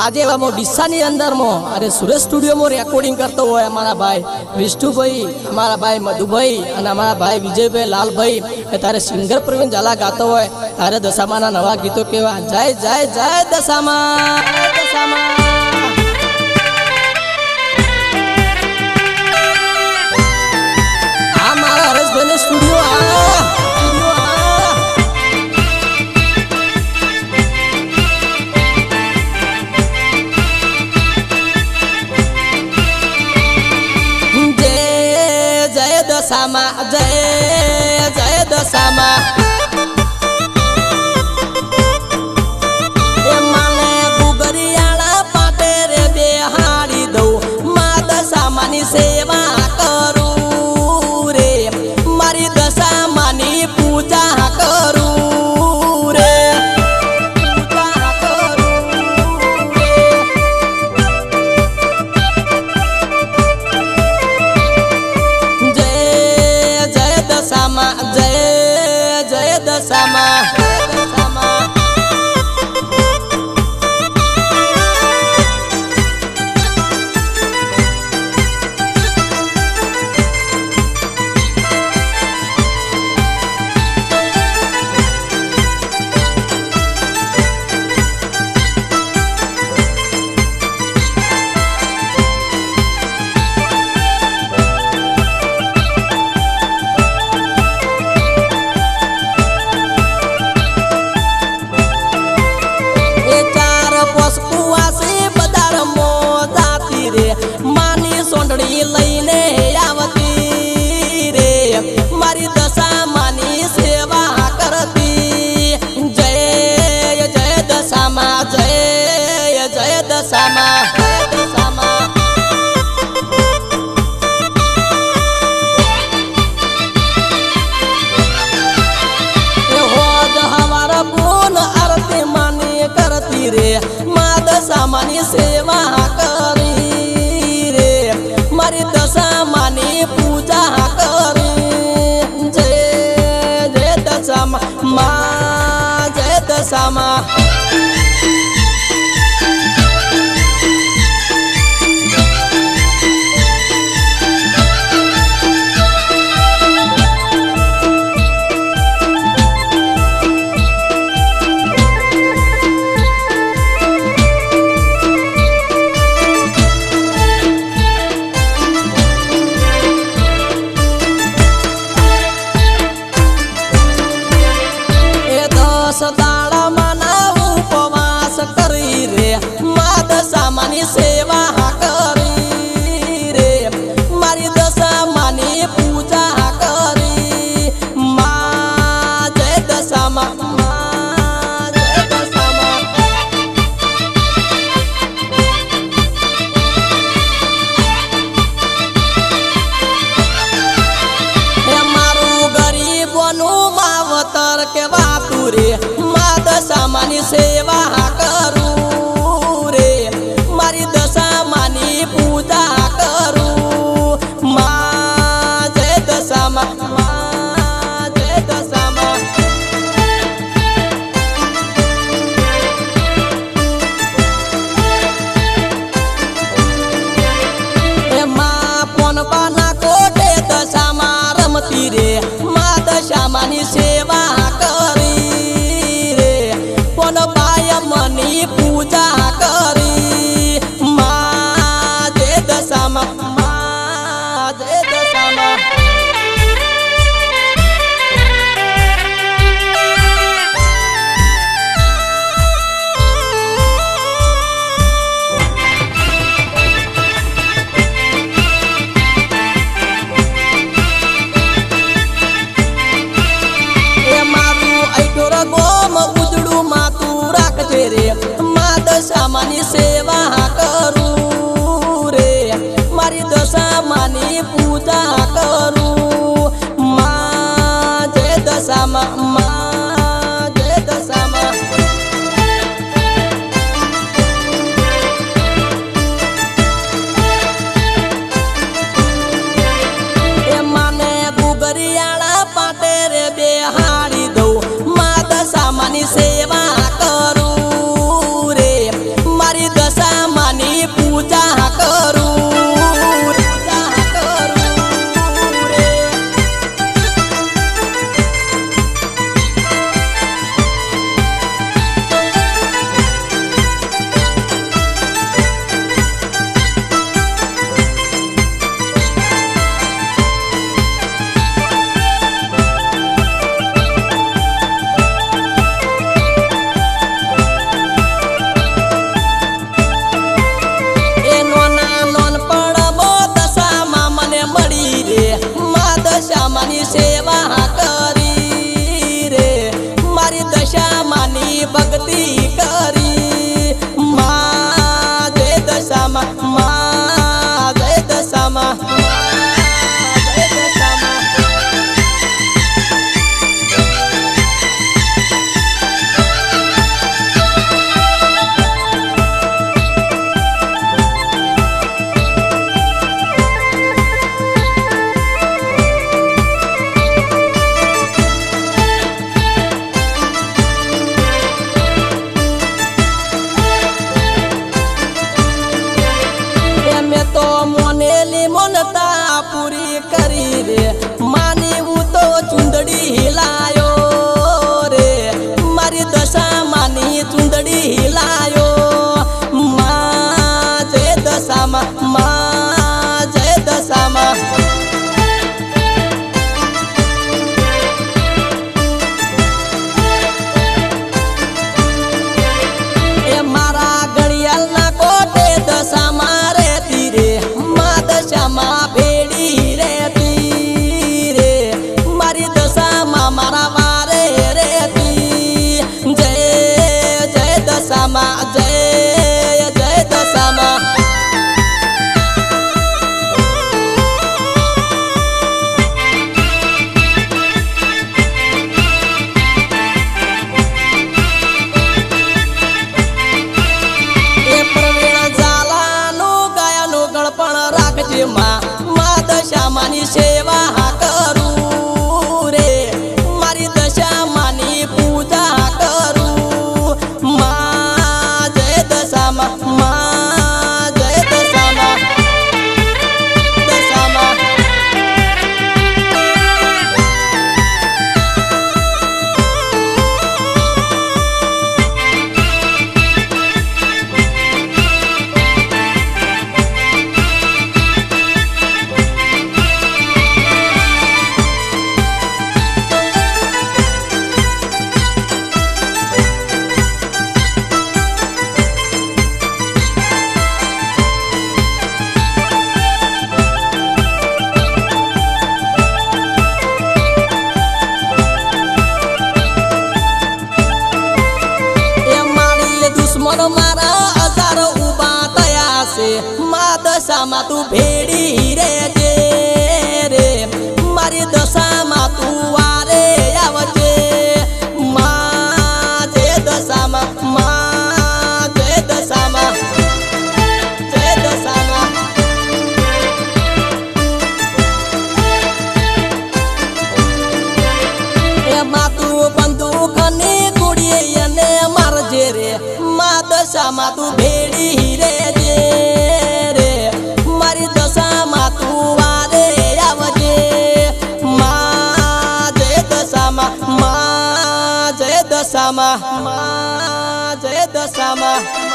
આજે मो डिस्सा ની અંદર मो अरे सुरेश स्टूडियो में रेकॉर्डिंग करते हुए हमारा भाई विष्णु भाई, हमारा भाई मधु भाई और हमारा भाई विजय भाई, लाल भाई तारे सिंगर प्रवीण झाला गाता हुए तारे दशामा नवा गीतों केवा जय जय जय दशामा दशामा। हमारा हरेश भाई स्टूडियो दशामा जय जय दशामा माने गुगरियाला पाटे रे बेहाड़ी दो माँ दशामानी सेवा करू रे मारी दशामानी पूजा करू रे पूजा करू दशामा जय जय दशामा दशामा। मानी सोंडड़ी लईने आवती रे मारी दशामानी सेवा करती जय जय दशामा जय जय दशामा दशामा। हमारा बोन आरती मानी करती रे माँ दशामानी सेवा करी मारी दशामानी पूजा करी जय जय दशामा माँ जय दशामा। दाड़ा मना उपवास करी रे माँ दशामानी सेवा करी रे मारी दशामानी पूजा करी माँ जय दशामा माँ जय दशामा। मारू गरीबनु मावतर के बातू रे माँ दशामानी सेवा करू रे मारी दशामानी पूजा करू माँ जय दशामा माँ जय दशामा। माँ पन पाना कोटे दशामा रमती रे माँ दशामानी सेवा करी मनी पूजा करी माँ जय दशामा माँ जय दशामा। मारू ऐठोर गोम उजड़ू मातू रे माँ दशामानी सेवा करू रे मारी दशामानी पूजा करू माँ जय दशामा माँ जय दशामा। माने गुगरियाला पाटे रे बेहाड़ी दो माँ दशामानी सेवा करू रे मारी दशा ભક્તિ કરી માં જય દશામાં માં જય દશામાં જય દશામાં મોનેલી મોનતા પૂરી કરી રે માની હું તો ચુંદડી હિલાયો રે મારી દશા માની ચુંદડી હિલાયો માં જય દશામાં માં જય દશામાં એ મારા ઘડિયાળના કોટે દશામાં રહેતી રે દશામાં ભેડી રહેતી રે મારી દશામાં મારા વારે રહેતી જય જય દશામાં જય જય દશામાં એ પ્રવીણ ઝાલાનું ગાયાનું ગળપણ રાખજે માં દશામાની સેવા કરું રે મારી દશામાની પૂજા કરું માં જય દશામાં માં જય દશામાં દશામાં દુશ્મન મારા હજારો ઉભા થયા છે માં દશામાં તું ભેડી રહેજે રે મારી દશામાં તું વારે આવજે માં જય દશામાં માં જય દશામાં જય દશામાં એમાં તું બંદૂકની ગોળીએ અને મારજે રે માં દશામાં તું ભેડી રહેજે રે મારી દશામાં તું વારે આવજે માં જય દશામાં માં જય દશામાં માં જય દશામાં